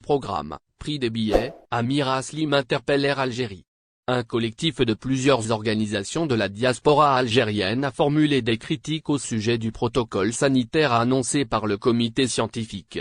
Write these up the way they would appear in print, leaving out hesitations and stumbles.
Programme, prix des billets, Amira Slim interpelle Air Algérie. Un collectif de plusieurs organisations de la diaspora algérienne a formulé des critiques au sujet du protocole sanitaire annoncé par le comité scientifique.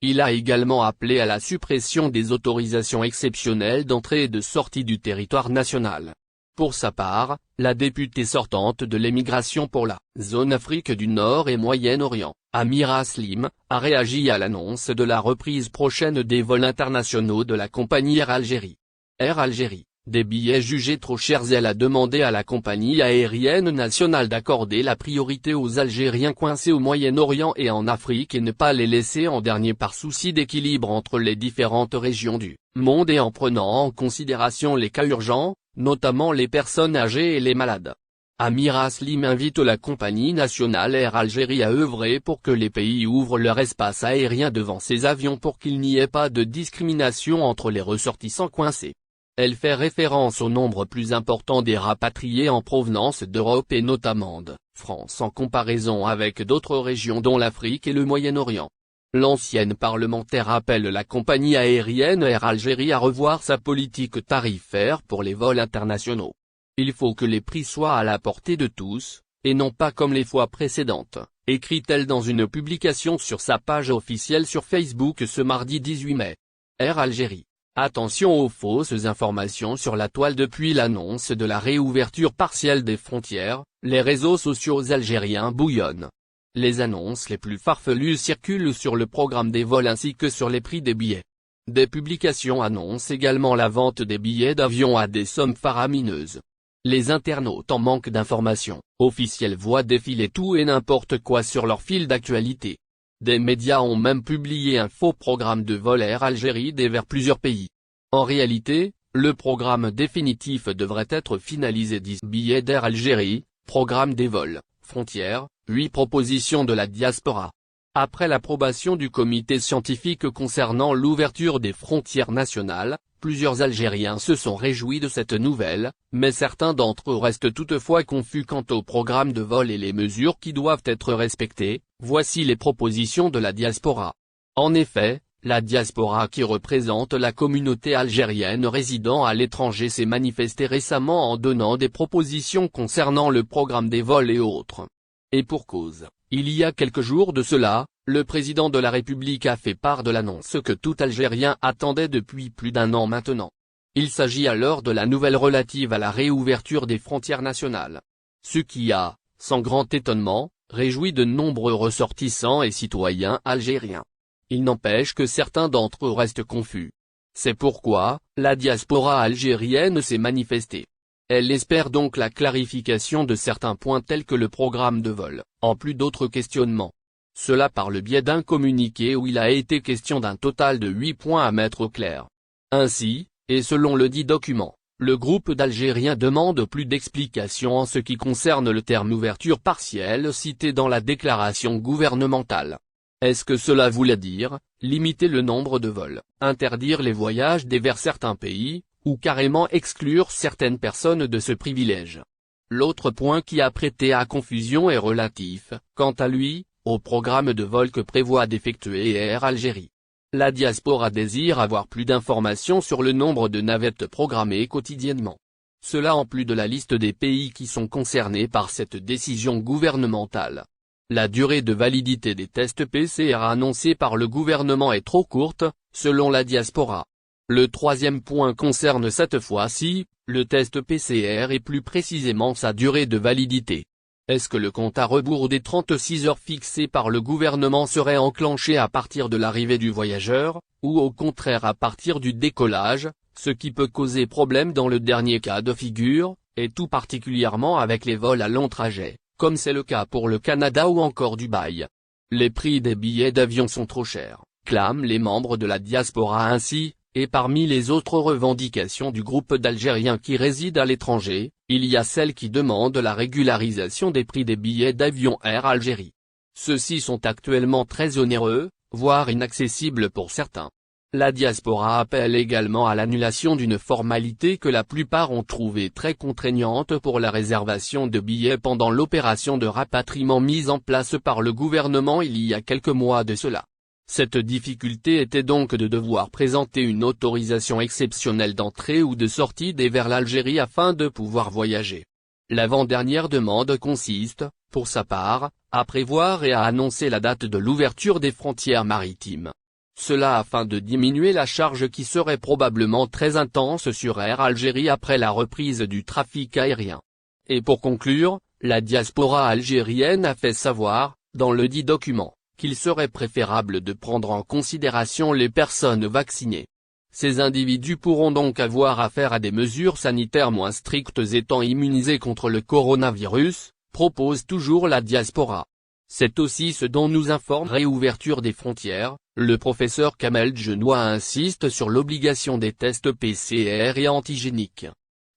Il a également appelé à la suppression des autorisations exceptionnelles d'entrée et de sortie du territoire national. Pour sa part, la députée sortante de l'émigration pour la zone Afrique du Nord et Moyen-Orient, Amira Slim, a réagi à l'annonce de la reprise prochaine des vols internationaux de la compagnie Air Algérie. Air Algérie, des billets jugés trop chers. Elle a demandé à la compagnie aérienne nationale d'accorder la priorité aux Algériens coincés au Moyen-Orient et en Afrique et ne pas les laisser en dernier par souci d'équilibre entre les différentes régions du monde et en prenant en considération les cas urgents, notamment les personnes âgées et les malades. Amira Slim invite la compagnie nationale Air Algérie à œuvrer pour que les pays ouvrent leur espace aérien devant ces avions pour qu'il n'y ait pas de discrimination entre les ressortissants coincés. Elle fait référence au nombre plus important des rapatriés en provenance d'Europe et notamment de France en comparaison avec d'autres régions dont l'Afrique et le Moyen-Orient. L'ancienne parlementaire appelle la compagnie aérienne Air Algérie à revoir sa politique tarifaire pour les vols internationaux. Il faut que les prix soient à la portée de tous, et non pas comme les fois précédentes, écrit-elle dans une publication sur sa page officielle sur Facebook ce mardi 18 mai. Air Algérie. Attention aux fausses informations sur la toile. Depuis l'annonce de la réouverture partielle des frontières, les réseaux sociaux algériens bouillonnent. Les annonces les plus farfelues circulent sur le programme des vols ainsi que sur les prix des billets. Des publications annoncent également la vente des billets d'avion à des sommes faramineuses. Les internautes en manque d'informations officielles voient défiler tout et n'importe quoi sur leur fil d'actualité. Des médias ont même publié un faux programme de vol Air Algérie vers plusieurs pays. En réalité, le programme définitif devrait être finalisé. 10 billets d'Air Algérie, programme des vols, frontières, 8 propositions de la diaspora. Après l'approbation du comité scientifique concernant l'ouverture des frontières nationales, plusieurs Algériens se sont réjouis de cette nouvelle, mais certains d'entre eux restent toutefois confus quant au programme de vol et les mesures qui doivent être respectées. Voici les propositions de la diaspora. En effet, la diaspora qui représente la communauté algérienne résidant à l'étranger s'est manifestée récemment en donnant des propositions concernant le programme des vols et autres. Et pour cause, il y a quelques jours de cela, le président de la République a fait part de l'annonce que tout Algérien attendait depuis plus d'un an maintenant. Il s'agit alors de la nouvelle relative à la réouverture des frontières nationales. Ce qui a, sans grand étonnement, réjoui de nombreux ressortissants et citoyens algériens. Il n'empêche que certains d'entre eux restent confus. C'est pourquoi, la diaspora algérienne s'est manifestée. Elle espère donc la clarification de certains points tels que le programme de vol, en plus d'autres questionnements. Cela par le biais d'un communiqué où il a été question d'un total de 8 points à mettre au clair. Ainsi, et selon le dit document, le groupe d'Algériens demande plus d'explications en ce qui concerne le terme ouverture partielle cité dans la déclaration gouvernementale. Est-ce que cela voulait dire, limiter le nombre de vols, interdire les voyages vers certains pays, ou carrément exclure certaines personnes de ce privilège? L'autre point qui a prêté à confusion est relatif, quant à lui, au programme de vol que prévoit d'effectuer Air Algérie. La diaspora désire avoir plus d'informations sur le nombre de navettes programmées quotidiennement. Cela en plus de la liste des pays qui sont concernés par cette décision gouvernementale. La durée de validité des tests PCR annoncés par le gouvernement est trop courte, selon la diaspora. Le troisième point concerne cette fois-ci, le test PCR et plus précisément sa durée de validité. Est-ce que le compte à rebours des 36 heures fixées par le gouvernement serait enclenché à partir de l'arrivée du voyageur, ou au contraire à partir du décollage, ce qui peut causer problème dans le dernier cas de figure, et tout particulièrement avec les vols à long trajet, comme c'est le cas pour le Canada ou encore Dubaï. Les prix des billets d'avion sont trop chers, clament les membres de la diaspora ainsi. Et parmi les autres revendications du groupe d'Algériens qui résident à l'étranger, il y a celle qui demande la régularisation des prix des billets d'avion Air Algérie. Ceux-ci sont actuellement très onéreux, voire inaccessibles pour certains. La diaspora appelle également à l'annulation d'une formalité que la plupart ont trouvée très contraignante pour la réservation de billets pendant l'opération de rapatriement mise en place par le gouvernement il y a quelques mois de cela. Cette difficulté était donc de devoir présenter une autorisation exceptionnelle d'entrée ou de sortie vers l'Algérie afin de pouvoir voyager. L'avant-dernière demande consiste, pour sa part, à prévoir et à annoncer la date de l'ouverture des frontières maritimes. Cela afin de diminuer la charge qui serait probablement très intense sur Air Algérie après la reprise du trafic aérien. Et pour conclure, la diaspora algérienne a fait savoir, dans le dit document, qu'il serait préférable de prendre en considération les personnes vaccinées. Ces individus pourront donc avoir affaire à des mesures sanitaires moins strictes étant immunisés contre le coronavirus, propose toujours la diaspora. C'est aussi ce dont nous informe Réouverture des frontières. Le professeur Kamel Djenoua insiste sur l'obligation des tests PCR et antigéniques.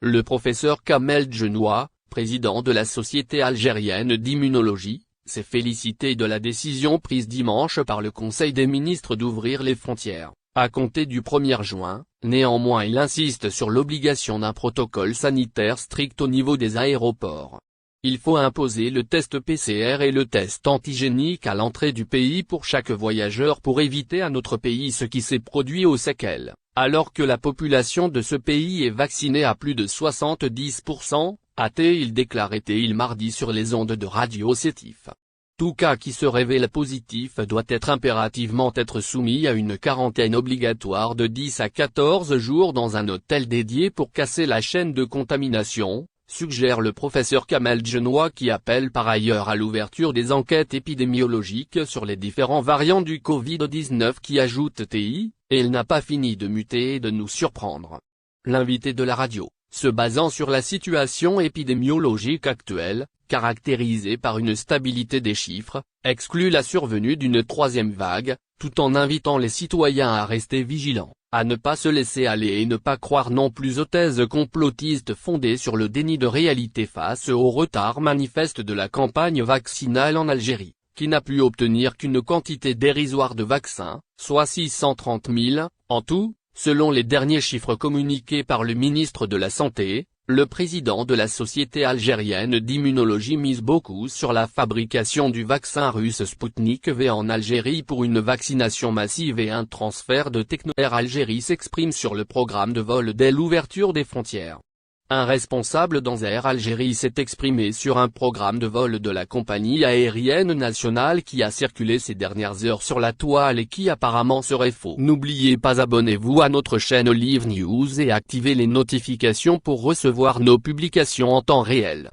Le professeur Kamel Djenoua, président de la Société algérienne d'immunologie, s'est félicité de la décision prise dimanche par le Conseil des ministres d'ouvrir les frontières, à compter du 1er juin, néanmoins il insiste sur l'obligation d'un protocole sanitaire strict au niveau des aéroports. Il faut imposer le test PCR et le test antigénique à l'entrée du pays pour chaque voyageur pour éviter à notre pays ce qui s'est produit aux séquelles, alors que la population de ce pays est vaccinée à plus de 70%, a-t-il déclaré mardi sur les ondes de Radio Sétif. Tout cas qui se révèle positif doit impérativement être soumis à une quarantaine obligatoire de 10 à 14 jours dans un hôtel dédié pour casser la chaîne de contamination, suggère le professeur Kamel Djenoua qui appelle par ailleurs à l'ouverture des enquêtes épidémiologiques sur les différents variants du Covid-19 qui ajoute et il n'a pas fini de muter et de nous surprendre. L'invité de la radio, se basant sur la situation épidémiologique actuelle, caractérisée par une stabilité des chiffres, exclut la survenue d'une troisième vague, tout en invitant les citoyens à rester vigilants, à ne pas se laisser aller et ne pas croire non plus aux thèses complotistes fondées sur le déni de réalité face au retard manifeste de la campagne vaccinale en Algérie, qui n'a pu obtenir qu'une quantité dérisoire de vaccins, soit 630 000, en tout, selon les derniers chiffres communiqués par le ministre de la Santé. Le président de la Société algérienne d'immunologie mise beaucoup sur la fabrication du vaccin russe Sputnik V en Algérie pour une vaccination massive et un transfert de technologie. Air Algérie s'exprime sur le programme de vol dès l'ouverture des frontières. Un responsable dans Air Algérie s'est exprimé sur un programme de vol de la compagnie aérienne nationale qui a circulé ces dernières heures sur la toile et qui apparemment serait faux. N'oubliez pas abonnez-vous à notre chaîne Olive News et activez les notifications pour recevoir nos publications en temps réel.